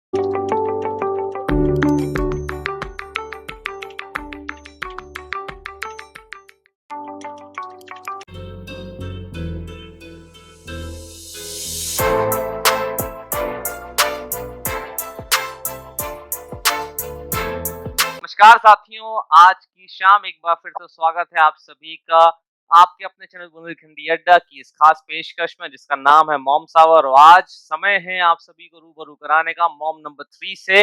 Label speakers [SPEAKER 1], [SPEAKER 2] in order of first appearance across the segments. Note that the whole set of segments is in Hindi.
[SPEAKER 1] नमस्कार साथियों, आज की शाम एक बार फिर से स्वागत है आप सभी का आपके अपने चैनल बुंदेलखंडी अड्डा की इस खास पेशकश में जिसका नाम है मॉम्स आवर। और आज समय है आप सभी को रूबरू कराने का मॉम नंबर 3 से,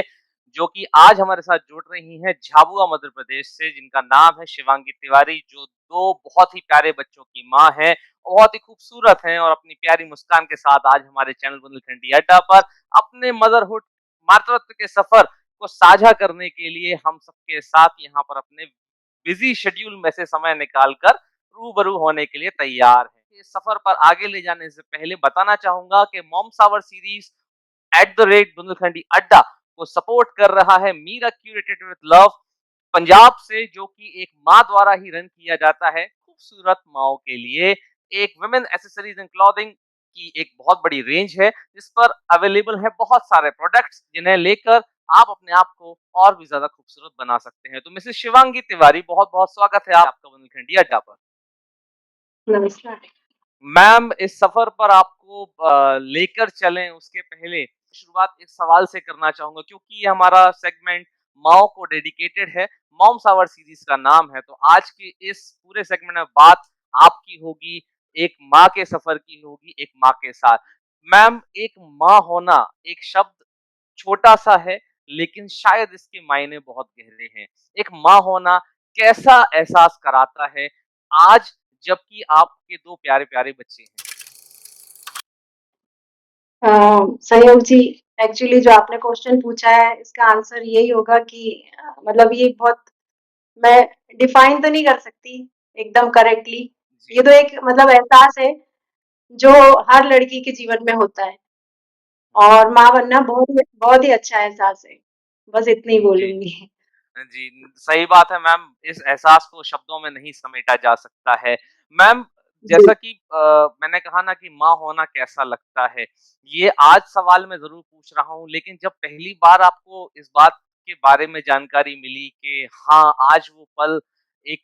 [SPEAKER 1] जो कि आज हमारे साथ जुड़ रही हैं झाबुआ मध्य प्रदेश से, जिनका नाम है शिवांगी तिवारी, जो 2 बहुत ही प्यारे बच्चों की माँ हैं, बहुत ही खूबसूरत हैं और अपनी प्यारी मुस्कान के साथ आज हमारे चैनल बुंदेलखंडी अड्डा पर अपने मदरहुड मातृत्व के सफर को साझा करने के लिए हम सबके साथ यहाँ पर अपने बिजी शेड्यूल में से समय निकालकर रूबरू होने के लिए तैयार हैं। इस सफर पर आगे ले जाने से पहले बताना चाहूंगा कि मॉम्स आवर सीरीज @बुंदेलखंडी अड्डा को सपोर्ट कर रहा है Meera curated with love Punjab से, जो कि एक माँ द्वारा ही रन किया जाता है खूबसूरत माओ के लिए। एक वुमेन एसेसरीज एंड क्लॉथिंग की एक बहुत बड़ी रेंज है जिस पर अवेलेबल है बहुत सारे प्रोडक्ट्स, जिन्हें लेकर आप अपने आप को और भी ज्यादा खूबसूरत बना सकते हैं। तो मिसेस शिवांगी तिवारी, बहुत बहुत स्वागत है आपका बुंदेलखंडी अड्डा पर।
[SPEAKER 2] नमस्कार।
[SPEAKER 1] मैम, इस सफर पर आपको लेकर चलें उसके पहले शुरुआत एक सवाल से करना चाहूंगा, क्योंकि ये हमारा सेगमेंट माओ को डेडिकेटेड है। मॉम्स आवर सीरीज का नाम है, तो आज की इस पूरे सेगमेंट में बात आपकी होगी, एक माँ के सफर की होगी, एक माँ के साथ। मैम, एक माँ होना एक शब्द छोटा सा है, लेकिन शायद इसके मायने बहुत गहरे हैं। एक माँ होना कैसा एहसास कराता है आज, जबकि आपके 2 प्यारे-प्यारे बच्चे हैं?
[SPEAKER 2] संयोग जी, एक्चुअली जो आपने क्वेश्चन पूछा है इसका आंसर यही होगा कि मतलब ये बहुत मैं डिफाइन तो नहीं कर सकती एकदम करेक्टली।
[SPEAKER 1] जी,
[SPEAKER 2] ये तो एक मतलब एहसास है जो हर लड़की के जीवन में होता है और माँ बनना बहुत ही अच्छा एहसास है। बस इतना ही
[SPEAKER 1] जी।
[SPEAKER 2] बोलूँगी।
[SPEAKER 1] जी, सही बात है मैम, इस एहसास को शब्दों में नहीं समेटा जा सकता है। मैम,
[SPEAKER 2] जी।
[SPEAKER 1] जैसा कि मैंने कहा ना कि माँ होना कैसा लगता है, ये आज सवाल मैं ज़रूर पूछ रहा हूँ, लेकिन जब पहली बार आपको इस बात के बारे में जानकारी मिली कि हाँ, आज वो पल एक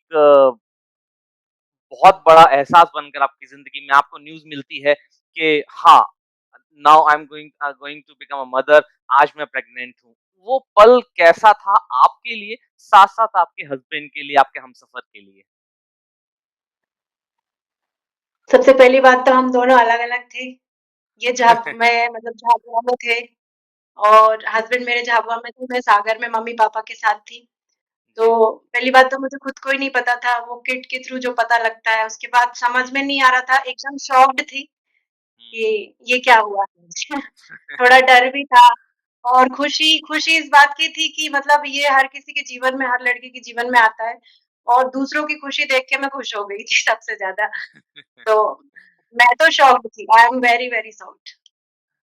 [SPEAKER 1] बहुत बड़ा एहसास बनकर आपकी ज़िंदगी में आपको न्यूज़ मिलती है कि हाँ, now I am going to become a mother, आज मैं प्रेग्नेंट हूँ। वो पल कैसा था आपके लिए, साथ-साथ आपके हस्बैंड के लिए, आपके हमसफ़र के लिए?
[SPEAKER 2] सबसे पहली बात तो हम दोनों अलग-अलग थे। ये मैं मतलब झाबुआ में थे और हस्बैंड मेरे झाबुआ में थे, मैं सागर में मम्मी-पापा के साथ थी। तो
[SPEAKER 1] जी।
[SPEAKER 2] पहली बात तो मुझे खुद को ही नहीं पता था, वो किट के थ्रू जो पता लगता है, उसके बाद समझ में नहीं आ रहा था, एकदम शॉक्ड थी
[SPEAKER 1] हुँ।
[SPEAKER 2] कि ये क्या हुआ? थोड़ा डर भी था और खुशी खुशी इस बात की थी कि मतलब ये हर किसी के जीवन में, हर लड़की के जीवन में आता है और दूसरों की खुशी देख के मैं खुश हो गई थी सबसे ज़्यादा। तो मैं तो शॉक्ड थी, I am very, very shocked.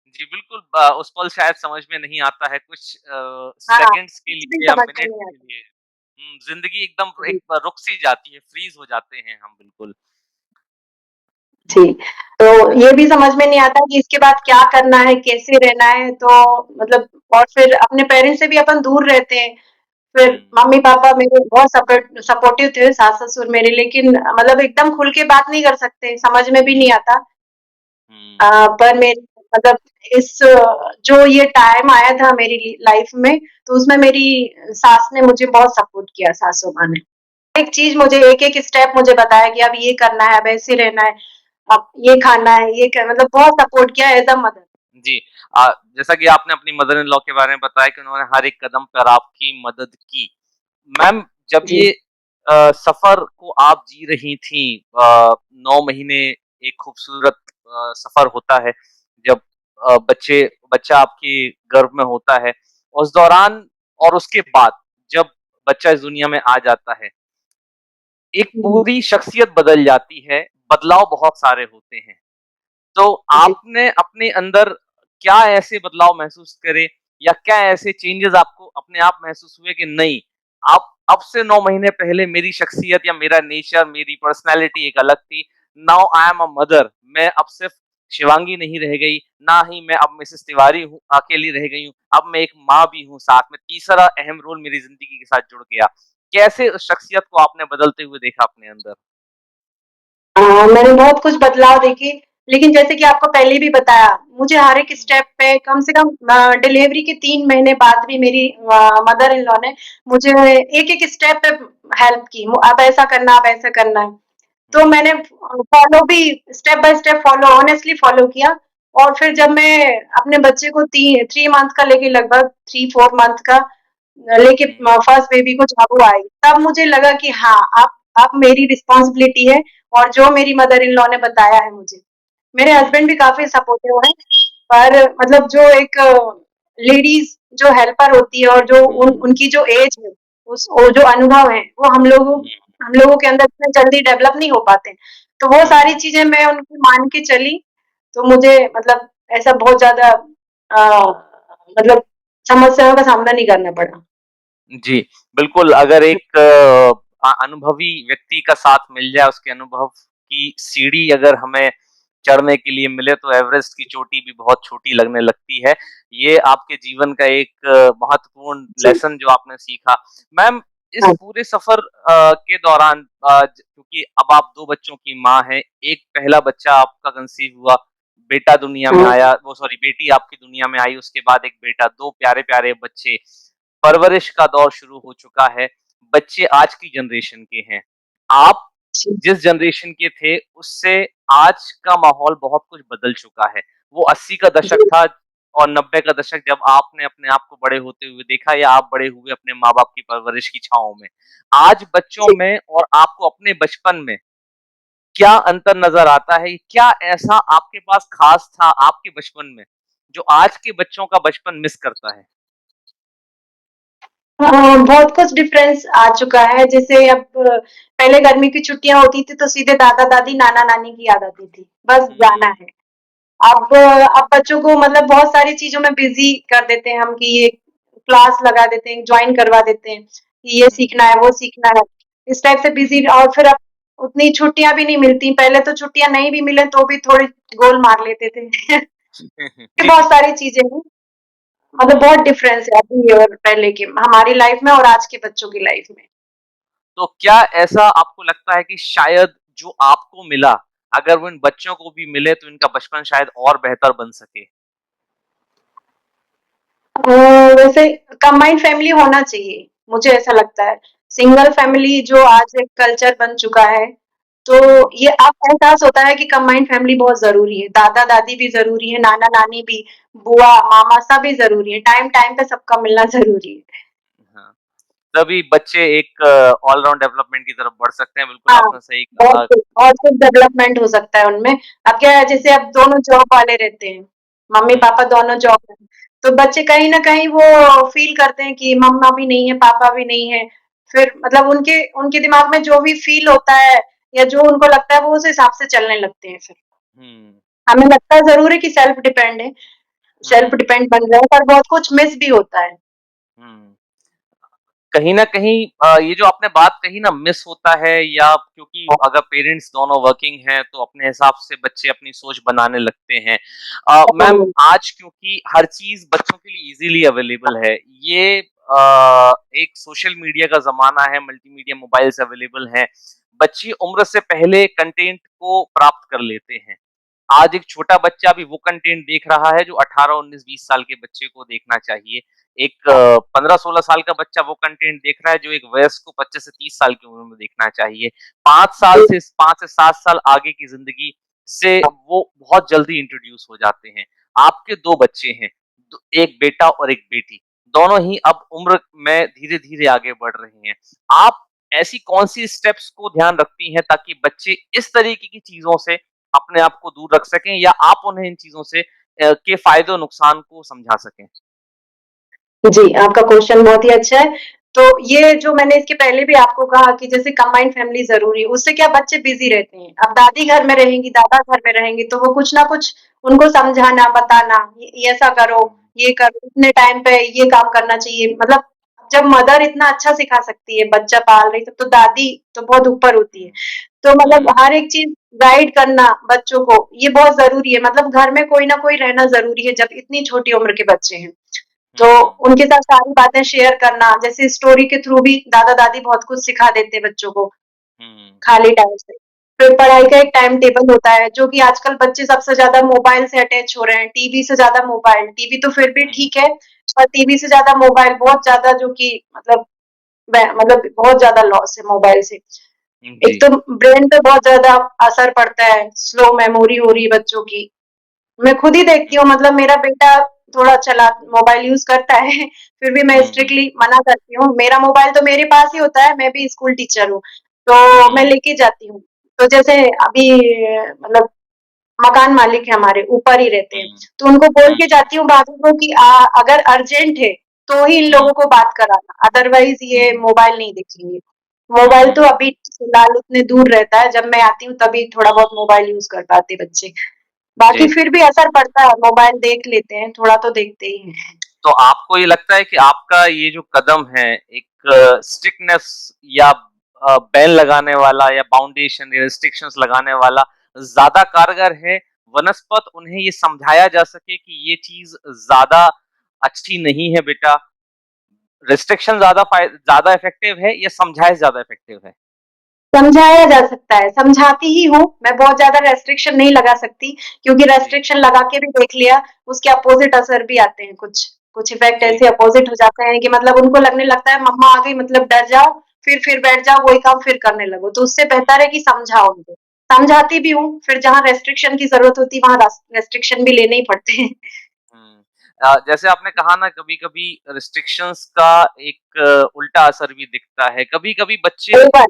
[SPEAKER 1] जी, बिल्कुल उस पल शायद समझ में नहीं आता है, कुछ
[SPEAKER 2] हाँ,
[SPEAKER 1] सेकंड्स के
[SPEAKER 2] कुछ भी
[SPEAKER 1] लिए या
[SPEAKER 2] समझ में
[SPEAKER 1] मिनट्स
[SPEAKER 2] नहीं
[SPEAKER 1] के
[SPEAKER 2] आता।
[SPEAKER 1] लिए ज़िंदगी एकदम
[SPEAKER 2] जी।
[SPEAKER 1] एक रुक सी जाती है, फ्रीज़ हो जाते हैं हम बिल्कुल।
[SPEAKER 2] जी, तो ये भी समझ में नहीं आता कि इसके बाद क्या करना है, कैसे रहना है, तो मतलब और फिर अपने पेरेंट्स से भी अपन दूर रहते हैं। फिर
[SPEAKER 1] हुँ,
[SPEAKER 2] मम्मी-पापा मेरे बहुत सपोर्टिव थे, सास-ससुर मेरे, लेकिन मतलब एकदम खुल के बात नहीं कर सकते, समझ में भी नहीं आता।
[SPEAKER 1] हुँ।
[SPEAKER 2] पर मेरी मतलब इस जो ये टाइम आया था मेरी लाइफ में, तो उसमें मेरी सास ने मुझे बहुत सपोर्ट किया, सासू माँ ने। एक चीज़ मुझे एक-एक स्टेप मुझे बताया कि अब ये करना है, अब ऐसे रहना है, अब ये खाना है, ये कर मतलब बहुत सपोर्ट किया एज़ अ मदर।
[SPEAKER 1] जी। जैसा कि आपने अपनी मदर इन लॉ के बारे में बताया कि उन्होंने हर एक कदम पर आपकी मदद की। मैम, जब
[SPEAKER 2] जी।
[SPEAKER 1] ये सफ़र को आप जी रही थीं, 9 महीने एक खूबसूरत सफ़र होता है, जब बच्चा आपके गर्भ में होता है, उस दौरान और उसके बाद जब बच्चा इस दुनिया में आ जाता है, एक
[SPEAKER 2] हुँ,
[SPEAKER 1] पूरी शख्सियत बदल जाती है, बदलाव बहुत सारे होते हैं। तो
[SPEAKER 2] जी।
[SPEAKER 1] आपने अपने अंदर क्या ऐसे बदलाव महसूस करे या क्या ऐसे चेंजेस आपको अपने आप महसूस हुए कि नहीं, अब से 9 महीने पहले मेरी शख्सियत या मेरा नेचर, मेरी पर्सनैलिटी एक अलग थी। Now I am a mother, मैं अब सिर्फ शिवांगी नहीं रह गई, ना ही मैं अब मिसेस तिवारी हूँ, अकेली रह गई हूँ, अब मैं एक माँ भी हूँ साथ में, तीसरा अहम रोल मेरी ज़िंदगी के साथ जुड़ गया। कैसे उस शख्सियत को आपने बदलते हुए देखा अपने अंदर?
[SPEAKER 2] मैंने बहुत कुछ बदलाव देखे, लेकिन जैसे कि आपको पहले भी बताया, मुझे हर एक
[SPEAKER 1] हुँ,
[SPEAKER 2] स्टेप पे कम से कम डिलीवरी के 3 महीने बाद भी मेरी मदर इन लॉ ने मुझे एक-एक स्टेप पे हेल्प की। अब ऐसा करना, अब ऐसा करना है। तो
[SPEAKER 1] हुँ,
[SPEAKER 2] मैंने फॉलो भी step by step follow honestly follow किया और फिर जब मैं अपने बच्चे को 3 मंथ का लेके लगभग 3-4 मंथ का लेके
[SPEAKER 1] हुँ,
[SPEAKER 2] फर्स्ट बेबी को झाबू आई, तब मुझे लगा कि हाँ, अब मेरी रिस्पॉन्सिबिलिटी है और जो मेरी मदर इन लॉ ने बताया है मुझे। मेरे हस्बैंड
[SPEAKER 1] हुँ,
[SPEAKER 2] भी काफ़ी सपोर्टिव हैं, पर मतलब जो एक लेडीज़ जो हेल्पर होती है और जो
[SPEAKER 1] हुँ,
[SPEAKER 2] उनकी जो एज है, उस वो जो अनुभव है, वो हम लोगों के अंदर इतने जल्दी डेवलप नहीं हो पाते। तो वो सारी
[SPEAKER 1] हुँ,
[SPEAKER 2] चीज़ें मैं उनकी मान के चली, तो मुझे मतलब ऐसा बहुत ज़्यादा मतलब समस्याओं का सामना नहीं करना पड़ा।
[SPEAKER 1] जी, बिल्कुल अगर एक अनुभवी व्यक्ति का साथ मिल जाए, उसके अनुभव की सीढ़ी अगर हमें चढ़ने के लिए मिले तो एवरेस्ट की चोटी भी बहुत छोटी लगने लगती है। ये आपके जीवन का एक महत्वपूर्ण
[SPEAKER 2] जी,
[SPEAKER 1] लेसन जो आपने सीखा। मैम इस
[SPEAKER 2] हाँ,
[SPEAKER 1] पूरे सफ़र के दौरान क्योंकि अब आप 2 बच्चों की माँ हैं, एक पहला बच्चा आपका कंसीव हुआ, बेटा दुनिया में
[SPEAKER 2] हाँ,
[SPEAKER 1] आया वो सॉरी बेटी आपकी दुनिया में आई, उसके बाद एक बेटा, 2 प्यारे-प्यारे बच्चे। परवरिश का दौर शुरू हो चुका है। बच्चे आज की जनरेशन के हैं। आप
[SPEAKER 2] जी,
[SPEAKER 1] जिस जनरेशन के थे, उससे आज का माहौल बहुत कुछ बदल चुका है। वो 80 का
[SPEAKER 2] जी,
[SPEAKER 1] दशक था और 90 का दशक जब आपने अपने आप को बड़े होते हुए देखा या आप बड़े हुए अपने माँ-बाप की परवरिश की छाँव में। आज बच्चों
[SPEAKER 2] जी।
[SPEAKER 1] में और आपको अपने बचपन में क्या अंतर नज़र आता है? क्या ऐसा आपके पास ख़ास था आपके बचपन में, जो आज के बच्चों का बचपन मिस करता है?
[SPEAKER 2] हाँ, बहुत कुछ डिफरेंस आ चुका है। जैसे अब पहले गर्मी की छुट्टियाँ होती थी तो सीधे दादा-दादी, नाना-नानी की याद आती थी। बस जाना
[SPEAKER 1] हुँ,
[SPEAKER 2] है। अब बच्चों को मतलब बहुत सारी चीज़ों में बिज़ी कर देते हैं हम कि ये क्लास लगा देते हैं, जॉइन करवा देते हैं, कि ये
[SPEAKER 1] हुँ।
[SPEAKER 2] सीखना है, वो सीखना है। इस टाइप से बिज़ी और फिर अब उतनी छुट्टियाँ भी नहीं मिलती। पहले तो छुट्टियाँ नहीं भी मिले तो भी थोड़ी गोल मार लेते थे। ये
[SPEAKER 1] जी,
[SPEAKER 2] बहुत
[SPEAKER 1] जी।
[SPEAKER 2] सारी चीज़ें हैं। मतलब बहुत
[SPEAKER 1] हुँ।
[SPEAKER 2] डिफरेंस है अभी और पहले के हमारी लाइफ में और आज के बच्चों की लाइफ में।
[SPEAKER 1] तो क्या ऐसा आपको लगता है कि शायद जो आपको मिला, अगर वो इन बच्चों को भी मिले तो इनका बचपन शायद और बेहतर बन सके?
[SPEAKER 2] अ, वैसे कंबाइंड फैमिली होना चाहिए, मुझे ऐसा लगता है। सिंगल फैमिली जो आज एक कल्चर बन चुका है, तो
[SPEAKER 1] हुँ,
[SPEAKER 2] ये अब एहसास होता है कि कंबाइंड फैमिली बहुत ज़रूरी है। दादा-दादी भी ज़रूरी है, नाना-नानी भी, बुआ, मामा सभी ज़रूरी है। टाइम-टाइम पे सबका मिलना ज़रूरी है।
[SPEAKER 1] हाँ। तभी बच्चे एक ऑल राउंड डेवलपमेंट की तरफ बढ़ सकते हैं, बिल्कुल
[SPEAKER 2] हाँ,
[SPEAKER 1] आपने सही कहा।
[SPEAKER 2] बहुत कुछ डेवलपमेंट हो सकता है उनमें। अब क्या है जैसे अब दोनों जॉब वाले रहते हैं,
[SPEAKER 1] हुँ,
[SPEAKER 2] मम्मी-पापा दोनों जॉब में, तो बच्चे कहीं न कहीं वो फ़ील करते हैं कि मम्मा भी नहीं है, पापा भी नहीं है। फिर मतलब उनके उनके दिमाग में जो भी फ़ील होता है या जो उनको लगता है वो उस हिसाब से चलने लगते हैं फिर।
[SPEAKER 1] हुँ,
[SPEAKER 2] हमें लगता है ज़रूर है कि सेल्फ डिपेंड है, सेल्फ
[SPEAKER 1] हुँ,
[SPEAKER 2] डिपेंड बन रहे हैं पर बहुत कुछ मिस भी होता है।
[SPEAKER 1] हुँ। कहीं न कहीं ये जो आपने बात कही ना मिस होता है या क्योंकि अगर पेरेंट्स दोनों वर्किंग हैं तो अपने हिसाब से बच्चे अपनी सोच बनाने लगते हैं। मैम
[SPEAKER 2] हुँ,
[SPEAKER 1] आज क्योंकि हर चीज़ बच्चों के लिए ईज़िली अवेलेबल है, ये एक सोशल मीडिया का ज़माना है, मल्टीमीडिया मोबाइल्स अवेलेबल हैं, बच्चे उम्र से पहले कंटेंट को प्राप्त कर लेते हैं। आज एक छोटा बच्चा भी वो कंटेंट देख रहा है जो 18, 19, 20 साल के बच्चे को देखना चाहिए। एक 15-16 साल का बच्चा वो कंटेंट देख रहा है जो एक वयस्क को 25 से 30 साल की उम्र में देखना चाहिए। 5 से 7 साल आगे की ज़िंदगी से वो बहुत जल्दी इंट्रोड्यूस हो जाते हैं। आपके 2 बच्चे हैं, एक बेटा और एक बेटी। दोनों ही अब उम्र में धीरे-धीरे आगे बढ़ रहे हैं। आप ऐसी कौन-सी स्टेप्स को ध्यान रखती हैं ताकि बच्चे इस तरीके की चीज़ों से अपने आप को दूर रख सकें या आप उन्हें इन चीज़ों से के फ़ायदे और नुकसान को समझा सकें?
[SPEAKER 2] जी, आपका क्वेश्चन बहुत ही अच्छा है। तो ये जो मैंने इसके पहले भी आपको कहा कि जैसे कंबाइंड फैमिली ज़रूरी है, उससे क्या बच्चे बिज़ी रहते हैं। अब दादी घर में रहेंगी, दादा घर में रहेंगे, तो वो कुछ ना कुछ उनको समझाना, बताना, ये ऐसा करो,
[SPEAKER 1] हुँ,
[SPEAKER 2] ये करो, इतने टाइम पे ये काम करना चाहिए। मतलब जब मदर इतना अच्छा सिखा सकती है, बच्चा पाल रही, तब तो दादी तो बहुत ऊपर होती है।
[SPEAKER 1] हुँ,
[SPEAKER 2] तो मतलब
[SPEAKER 1] हुँ,
[SPEAKER 2] हर एक चीज़ गाइड करना बच्चों को, ये बहुत ज़रूरी है। मतलब घर में कोई ना कोई रहना ज़रूरी है, जब इतनी छोटी उम्र के बच्चे हैं। तो
[SPEAKER 1] हुँ,
[SPEAKER 2] उनके साथ सारी बातें शेयर करना, जैसे स्टोरी के थ्रू भी दादा-दादी बहुत कुछ सिखा देते हैं बच्चों को,
[SPEAKER 1] हुँ,
[SPEAKER 2] खाली टाइम से। फिर पढ़ाई का एक टाइम टेबल होता है, जो कि आजकल बच्चे सबसे ज़्यादा मोबाइल से अटैच हो रहे हैं, टीवी से ज़्यादा मोबाइल। टीवी तो फिर भी
[SPEAKER 1] हुँ,
[SPEAKER 2] ठीक है, पर टीवी से ज़्यादा मोबाइल बहुत ज़्यादा, जो कि मतलब बहुत ज़्यादा लॉस है मोबाइल से।
[SPEAKER 1] हुँ,
[SPEAKER 2] एक
[SPEAKER 1] जी।
[SPEAKER 2] तो ब्रेन पे बहुत ज़्यादा असर पड़ता है, स्लो मेमोरी हो रही है बच्चों की। मैं खुद ही देखती
[SPEAKER 1] हुँ,
[SPEAKER 2] हूँ, मतलब मेरा बेटा थोड़ा चला मोबाइल यूज़ करता है, फिर भी मैं
[SPEAKER 1] हुँ, हुँ,
[SPEAKER 2] स्ट्रिक्टली मना करती हूँ। मेरा मोबाइल तो मेरे पास ही होता है, मैं भी स्कूल टीचर हूँ, तो मैं
[SPEAKER 1] हुँ,
[SPEAKER 2] लेके जाती हूँ। तो जैसे अभी मतलब मकान मालिक है हमारे, ऊपर ही रहते हैं,
[SPEAKER 1] हुँ,
[SPEAKER 2] तो उनको बोल
[SPEAKER 1] हुँ,
[SPEAKER 2] के जाती हूँ भाभी को कि अगर अर्जेंट है, तो ही इन
[SPEAKER 1] हुँ,
[SPEAKER 2] लोगों को बात कराना, अदरवाइज़ ये
[SPEAKER 1] हुँ,
[SPEAKER 2] मोबाइल नहीं देखेंगे। मोबाइल
[SPEAKER 1] हुँ,
[SPEAKER 2] तो अभी फिलहाल उतने दूर रहता है, जब मैं आती हूँ तभी थोड़ा बहुत मोबाइल यूज़ कर पाते बच्चे। बाकी
[SPEAKER 1] जी।
[SPEAKER 2] फिर भी असर पड़ता है, मोबाइल देख लेते हैं, थोड़ा तो देखते ही हैं।
[SPEAKER 1] तो आपको ये लगता है कि आपका ये जो कदम है एक स्ट्रिक्टनेस या बैन लगाने वाला या बाउंडेशन या रिस्ट्रिक्शंस लगाने वाला ज़्यादा कारगर है, वनस्पत उन्हें ये समझाया जा सके कि ये चीज़ ज़्यादा अच्छी नहीं है बेटा, रिस्ट्रिक्शन ज़्यादा इफेक्टिव है या समझाइश ज़्यादा इफेक्टिव है?
[SPEAKER 2] समझाया जा सकता है, समझाती ही हूँ, मैं बहुत ज़्यादा रेस्ट्रिक्शन नहीं लगा सकती, क्योंकि
[SPEAKER 1] जी,
[SPEAKER 2] रेस्ट्रिक्शन लगा के भी देख लिया, उसके अपोज़िट असर भी आते हैं कुछ। कुछ इफ़ेक्ट
[SPEAKER 1] जी।
[SPEAKER 2] ऐसे अपोज़िट हो जाते हैं कि मतलब उनको लगने लगता है मम्मा आ गई मतलब डर जाओ, फिर बैठ जाओ, वही काम फिर करने लगो। तो उससे बेहतर है कि समझाओ उनको। समझाती भी हूँ, फिर जहाँ रेस्ट्रिक्शन की ज़रूरत होती है, वहाँ रेस्ट्रिक्शन भी लेने ही पड़ते हैं।
[SPEAKER 1] हुँ। जैसे आपने कहा ना कभी-कभी रिस्ट्रिक्शंस का एक उल्टा असर भी दिखता है। कभी-कभी बच्चे
[SPEAKER 2] ओवर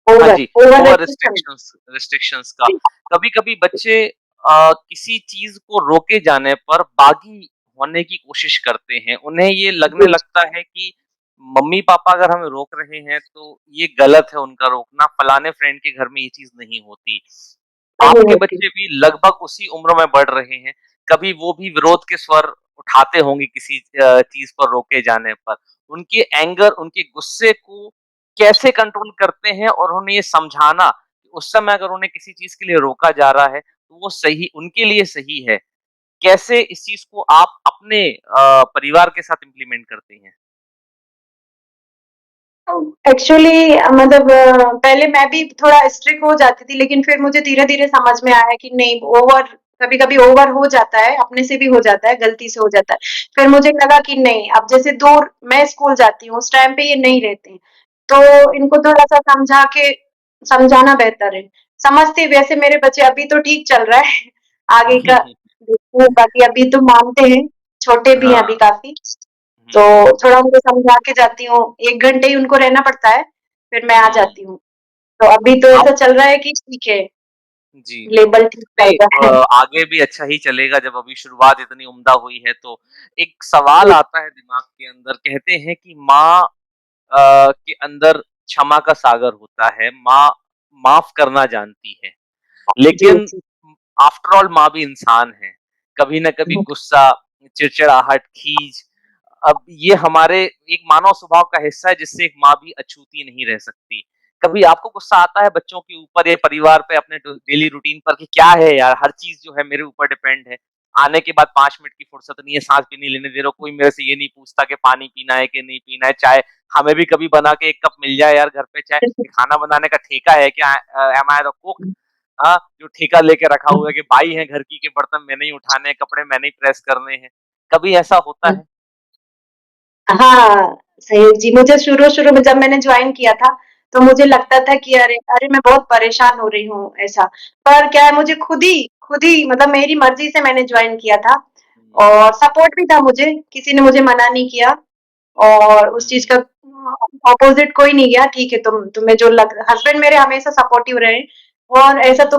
[SPEAKER 1] हाँ
[SPEAKER 2] ओवर
[SPEAKER 1] जी,
[SPEAKER 2] over
[SPEAKER 1] over
[SPEAKER 2] restriction.
[SPEAKER 1] Restrictions restrictions का। कभी-कभी बच्चे किसी चीज़ को रोके जाने पर बागी होने की कोशिश करते हैं। उन्हें ये लगने
[SPEAKER 2] जी,
[SPEAKER 1] लगता है कि मम्मी-पापा अगर हमें रोक रहे हैं तो ये गलत है उनका रोकना, फलाने फ्रेंड के घर में ये चीज़ नहीं होती।
[SPEAKER 2] नहीं
[SPEAKER 1] आपके
[SPEAKER 2] होती।
[SPEAKER 1] बच्चे भी लगभग उसी उम्र में बढ़ रहे हैं, कभी वो भी विरोध के स्वर उठाते होंगे किसी चीज़ पर रोके जाने पर। उनके एंगर, उनके गुस्से को कैसे कंट्रोल करते हैं और उन्हें ये समझाना, कि उस समय अगर उन्हें किसी चीज़ के लिए रोका जा रहा है, तो वो सही उनके लिए सही है। कैसे इस चीज़ को आप अपने परिवार के साथ इम्प्लीमेंट करते हैं?
[SPEAKER 2] एक्चुअली मतलब पहले मैं भी थोड़ा स्ट्रिक्ट हो जाती थी, लेकिन फिर मुझे धीरे-धीरे समझ में आया कि नहीं, ओवर कभी-कभी ओवर हो जाता है, अपने से भी हो जाता है, गलती से हो जाता है। फिर मुझे लगा कि नहीं, अब जैसे दूर मैं स्कूल जाती हूँ, उस टाइम पे ये नहीं रहते हैं, तो इनको थोड़ा-सा समझा के समझाना बेहतर है। समझते वैसे मेरे बच्चे अभी तो ठीक चल रहा है, आगे का देखते हैं, बाकी अभी तो मानते हैं, छोटे भी हैं
[SPEAKER 1] हाँ।
[SPEAKER 2] अभी काफ़ी। तो
[SPEAKER 1] हुँ,
[SPEAKER 2] थोड़ा उनको समझा के जाती हूँ, 1 घंटे ही उनको रहना पड़ता है, फिर मैं आ
[SPEAKER 1] हुँ।
[SPEAKER 2] जाती हूँ। तो अभी तो
[SPEAKER 1] आप
[SPEAKER 2] ऐसा चल रहा है कि ठीक है,
[SPEAKER 1] जी, जी।
[SPEAKER 2] लेबल ठीक चल
[SPEAKER 1] नहीं
[SPEAKER 2] रहा है।
[SPEAKER 1] आगे भी अच्छा ही चलेगा जब अभी शुरुआत इतनी उम्दा हुई है तो। एक सवाल
[SPEAKER 2] जी,
[SPEAKER 1] आता है दिमाग के अंदर, कहते हैं कि माँ के अंदर क्षमा का सागर होता है, माँ माफ़ करना जानती है।
[SPEAKER 2] जी,
[SPEAKER 1] लेकिन
[SPEAKER 2] जी।
[SPEAKER 1] आफ्टर ऑल माँ भी इंसान है। कभी न कभी गुस्सा, चिड़चिड़ाहट, खीज अब ये हमारे एक मानव स्वभाव का हिस्सा है जिससे एक माँ भी अछूती नहीं रह सकती। कभी आपको गुस्सा आता है बच्चों के ऊपर या परिवार पे अपने डेली रूटीन पर कि क्या है यार, हर चीज़ जो है मेरे ऊपर डिपेंड है। आने के बाद 5 मिनट की फुर्सत नहीं है, साँस भी नहीं लेने दे रहे हो, कोई मेरे से ये नहीं पूछता कि पानी पीना है कि नहीं पीना है, चाय हमें भी कभी बना के 1 कप मिल जाए यार घर पे चाय। ये खाना बनाने का ठेका है क्या? Am I the cook? जो ठेका लेके रखा हुआ है कि बाई है घर की, के बर्तन मैंने ही उठाने हैं, कपड़े मैंने ही प्रेस करने हैं। कभी ऐसा होता है?
[SPEAKER 2] हाँ, सही जी, मुझे शुरू-शुरू में जब मैंने जॉइन किया था, तो मुझे
[SPEAKER 1] हुँ,
[SPEAKER 2] लगता था कि अरे अरे! मैं बहुत परेशान हो रही हूँ ऐसा। पर क्या है, मुझे खुद ही मतलब मेरी मर्ज़ी से मैंने जॉइन किया था
[SPEAKER 1] हुँ,
[SPEAKER 2] और सपोर्ट भी था मुझे, किसी ने मुझे मना नहीं किया और उस चीज़
[SPEAKER 1] हुँ,
[SPEAKER 2] का अपोज़िट कोई नहीं गया, ठीक है तुम्हें जो लग हस्बैंड मेरे हमेशा सपोर्टिव रहे और ऐसा
[SPEAKER 1] हुँ,
[SPEAKER 2] तो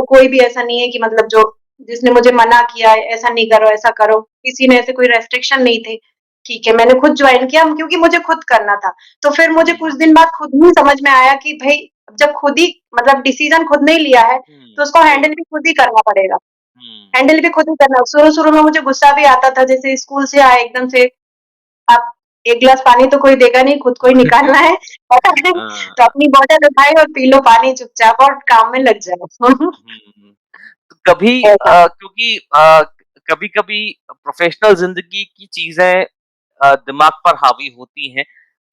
[SPEAKER 2] कोई भी ऐसा नहीं है कि मतलब जो जिसने मुझे मना किया है, ऐसा नहीं करो, ऐसा करो, किसी ने ऐसे कोई रेस्ट्रिक्शन नहीं थे। ठीक है, मैंने खुद जॉइन किया क्योंकि मुझे खुद करना था। तो फिर मुझे
[SPEAKER 1] हुँ,
[SPEAKER 2] कुछ दिन बाद खुद ही समझ में आया कि भई जब खुद ही मतलब डिसीज़न खुद ने ही लिया है, तो
[SPEAKER 1] हुँ,
[SPEAKER 2] उसको
[SPEAKER 1] सही
[SPEAKER 2] हैंडल
[SPEAKER 1] बात।
[SPEAKER 2] भी खुद ही करना पड़ेगा।
[SPEAKER 1] हुँ,
[SPEAKER 2] हैंडल भी खुद ही करना शुरू-शुरू में मुझे गुस्सा भी आता था, जैसे स्कूल से आए एकदम से आप एक गिलास पानी तो कोई देगा नहीं, खुद को ही निकालना है।
[SPEAKER 1] हाँ।
[SPEAKER 2] तो अपनी बॉटल उठाए और पी लो पानी चुपचाप और काम में लग जाओ।
[SPEAKER 1] हुँ। तो कभी
[SPEAKER 2] ऐसा।
[SPEAKER 1] क्योंकि कभी-कभी प्रोफ़ेशनल ज़िंदगी की चीज़ें दिमाग पर हावी होती हैं।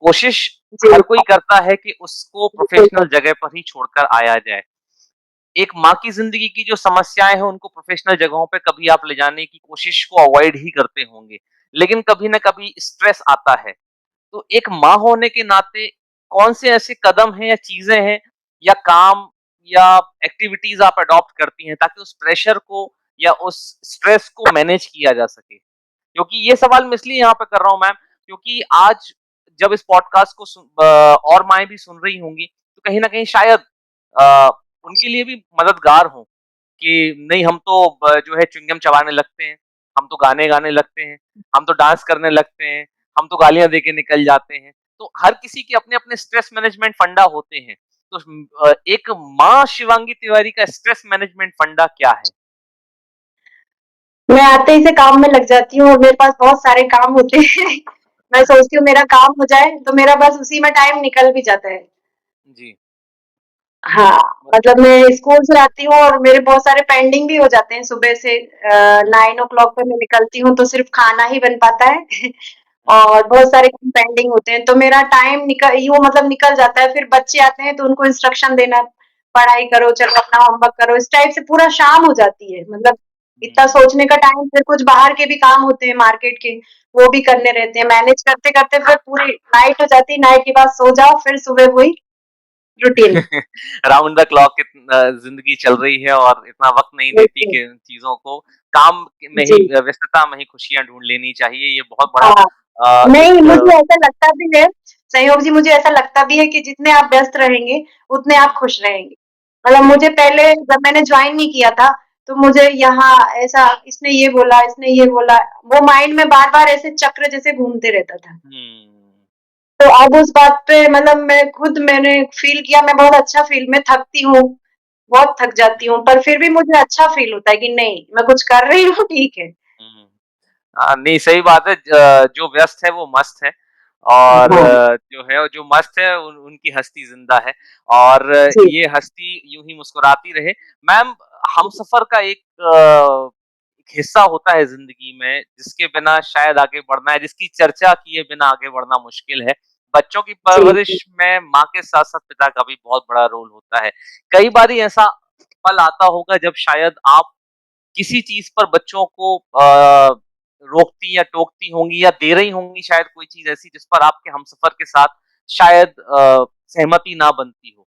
[SPEAKER 1] कोशिश
[SPEAKER 2] जी,
[SPEAKER 1] हर कोई करता है कि उसको
[SPEAKER 2] बिल्कुल।
[SPEAKER 1] प्रोफ़ेशनल जगह पर ही छोड़कर आया जाए। एक माँ की ज़िंदगी की जो समस्याएँ हैं, उनको प्रोफ़ेशनल जगहों पे कभी आप ले जाने की कोशिश को अवॉइड ही करते होंगे। लेकिन कभी न कभी स्ट्रेस आता है। तो एक माँ होने के नाते कौन से ऐसे कदम हैं या चीज़ें हैं या काम या एक्टिविटीज़ आप अडॉप्ट करती हैं ताकि उस प्रेशर को या उस स्ट्रेस को मैनेज किया जा सके? क्योंकि ये सवाल मैं इसलिए यहाँ पे कर रहा हूँ मैम, क्योंकि आज जब इस पॉडकास्ट को और माएँ भी सुन रही होंगी, तो कहीं न कहीं शायद अ, उनके लिए भी मददगार हो कि नहीं हम तो जो है च्युइंगम चबाने लगते हैं, हम तो गाने गाने लगते हैं, हम तो डांस करने लगते हैं, हम तो गालियाँ दे के निकल जाते हैं। तो हर किसी के अपने-अपने स्ट्रेस मैनेजमेंट फंडा होते हैं। तो एक माँ शिवांगी तिवारी का स्ट्रेस मैनेजमेंट फंडा क्या है?
[SPEAKER 2] मैं आते ही से काम में लग जाती हूँ और मेरे पास बहुत सारे काम होते हैं। मैं सोचती हूँ मेरा काम हो जाए, तो मेरा बस उसी में टाइम निकल भी जाता है।
[SPEAKER 1] जी।
[SPEAKER 2] हाँ,
[SPEAKER 1] म
[SPEAKER 2] मतलब मैं स्कूल से आती हूँ और मेरे बहुत सारे पेंडिंग भी हो जाते हैं सुबह से 9 ओ क्लॉक पे मैं निकलती हूँ तो सिर्फ़ खाना ही बन पाता है
[SPEAKER 1] हुँ,
[SPEAKER 2] और बहुत सारे काम पेंडिंग होते हैं, तो मेरा टाइम यूँ मतलब निकल जाता है, फिर बच्चे आते हैं तो उनको इंस्ट्रक्शन देना, पढ़ाई करो, चलो अपना होमवर्क करो, इस टाइप से पूरा शाम हो जाती है। मतलब इतना
[SPEAKER 1] हुँ।
[SPEAKER 2] सोचने का टाइम फिर कुछ बाहर के भी काम होते हैं मार्केट के, वो भी करने रहते हैं, मैनेज करते-करते फिर पूरी नाइट हो जाती है, नाइट के बाद सो जाओ, फिर सुबह वही रूटीन।
[SPEAKER 1] राउंड द क्लॉक ज़िंदगी चल रही है और इतना वक़्त नहीं देती
[SPEAKER 2] बिल्कुल,
[SPEAKER 1] कि इन चीज़ों को काम में ही
[SPEAKER 2] जी,
[SPEAKER 1] व्यस्तता में ही खुशियाँ ढूँढ लेनी चाहिए। ये बहुत बड़ा
[SPEAKER 2] हाँ। नहीं,
[SPEAKER 1] एक
[SPEAKER 2] मुझे ऐसा लगता भी है संयोग जी मुझे ऐसा लगता भी है कि जितने आप व्यस्त रहेंगे, उतने आप
[SPEAKER 1] हुँ,
[SPEAKER 2] खुश रहेंगे। मतलब
[SPEAKER 1] जी।
[SPEAKER 2] मुझे पहले जब मैंने जॉइन नहीं किया था, तो मुझे यहाँ ऐसा इसने ये बोला, वो माइंड में बार-बार ऐसे चक्र जैसे घूमते रहता था।
[SPEAKER 1] हुँ,
[SPEAKER 2] तो अब उस बात पे मतलब मैंने फ़ील किया मैं बहुत अच्छा फ़ील मैं थकती हूँ, बहुत थक जाती
[SPEAKER 1] हुँ,
[SPEAKER 2] हूँ, पर फिर भी मुझे अच्छा फ़ील होता है कि नहीं, मैं कुछ कर रही हूँ ठीक है।
[SPEAKER 1] हुँ। नहीं सही बात है जो व्यस्त है वो मस्त है और
[SPEAKER 2] हाँ,
[SPEAKER 1] जो है जो मस्त है उनकी हस्ती ज़िंदा है और
[SPEAKER 2] जी,
[SPEAKER 1] ये हस्ती यूँ ही मुस्कुराती रहे। मैम हमसफ़र का एक हिस्सा होता है ज़िंदगी में जिसके बिना शायद आगे बढ़ना है जिसकी चर्चा किए बिना आगे बढ़ना मुश्किल है। बच्चों की
[SPEAKER 2] जी,
[SPEAKER 1] परवरिश में माँ के साथ-साथ पिता का भी बहुत बड़ा रोल होता है। कई बारी ऐसा पल आता होगा जब शायद आप किसी चीज़ पर बच्चों को रोकती या टोकती होंगी या दे रही होंगी शायद कोई चीज़ ऐसी जिस पर आपके हमसफ़र के साथ शायद सहमति ना बनती हो,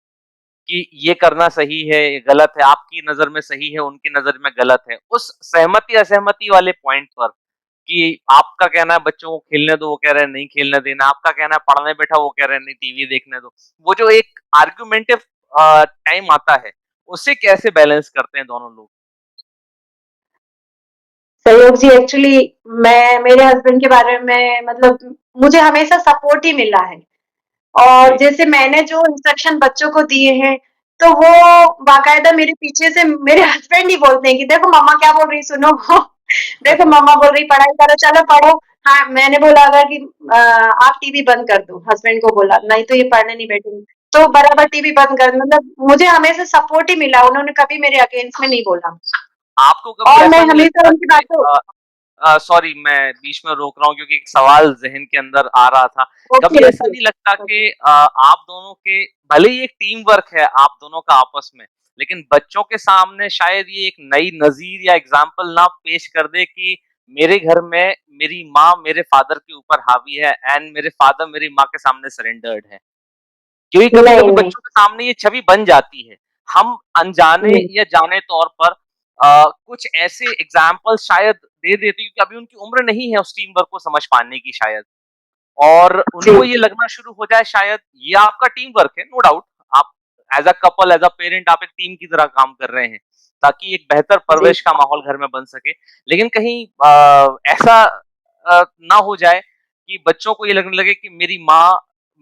[SPEAKER 1] कि ये करना सही है, ये गलत है, आपकी नज़र में सही है, उनकी नज़र में गलत है। उस सहमति-असहमति वाले पॉइंट पर कि आपका कहना है बच्चों को खेलने दो, वो कह रहे हैं नहीं खेलने देना, आपका कहना है पढ़ने बैठो, वो कह रहे हैं नहीं टीवी देखने दो। वो जो एक आर्गुमेंटिव टाइम आता है, उसे कैसे बैलेंस करते हैं दोनों लोग?
[SPEAKER 2] सहयोग जी एक्चुअली मैं मेरे हस्बैंड के बारे में मतलब मुझे हमेशा सपोर्ट ही मिला है। और
[SPEAKER 1] जी।
[SPEAKER 2] जैसे मैंने जो इंस्ट्रक्शन बच्चों को दिए हैं, तो वो बाकायदा मेरे पीछे से मेरे हस्बैंड ही बोलते हैं कि देखो मम्मा क्या बोल रही है सुनो। देखो मम्मा बोल रही पढ़ाई करो, चलो पढ़ो। हाँ, मैंने बोला अगर कि आप टीवी बंद कर दो, हस्बैंड को बोला,
[SPEAKER 1] हुँ,
[SPEAKER 2] नहीं तो ये पढ़ने नहीं बैठेंगे। तो बराबर टीवी बंद कर मतलब मुझे हमेशा सपोर्ट ही मिला, उन्होंने कभी मेरे अगेंस्ट में नहीं बोला।
[SPEAKER 1] आपको कभी
[SPEAKER 2] और मैं
[SPEAKER 1] ऐसा नहीं
[SPEAKER 2] हमेशा
[SPEAKER 1] लगता
[SPEAKER 2] उनकी
[SPEAKER 1] कि
[SPEAKER 2] बातों
[SPEAKER 1] सॉरी मैं बीच में रोक रहा हूँ क्योंकि एक सवाल ज़हन के अंदर आ रहा था।
[SPEAKER 2] ओके,
[SPEAKER 1] कभी ऐसा
[SPEAKER 2] ओके,
[SPEAKER 1] नहीं लगता
[SPEAKER 2] ओके।
[SPEAKER 1] कि आप दोनों के भले ही एक टीम वर्क है आप दोनों का आपस में, लेकिन बच्चों के सामने शायद ये एक नई नज़ीर या एग्ज़ाम्पल ना पेश कर दे कि मेरे घर में मेरी माँ मेरे फादर के ऊपर हावी है एंड मेरे फादर मेरी माँ के सामने सरेंडर्ड है। क्योंकि
[SPEAKER 2] नहीं,
[SPEAKER 1] कभी-कभी
[SPEAKER 2] नहीं।
[SPEAKER 1] बच्चों के सामने ये छवि बन जाती है। हम अनजाने
[SPEAKER 2] हुँ,
[SPEAKER 1] या जाने तौर पर कुछ ऐसे एग्ज़ाम्पल शायद दे देते हैं क्योंकि अभी उनकी उम्र नहीं है उस टीम वर्क को समझ पाने की शायद। और
[SPEAKER 2] जी,
[SPEAKER 1] उनको ये लगना शुरू हो जाए शायद ये आपका टीम वर्क है, नो डाउट। आप as a couple, as a parent आप एक टीम की तरह काम कर रहे हैं, ताकि एक बेहतर
[SPEAKER 2] जी।
[SPEAKER 1] परवरिश का माहौल घर में बन सके। लेकिन कहीं ऐसा ना हो जाए कि बच्चों को ये लगने लगे कि मेरी माँ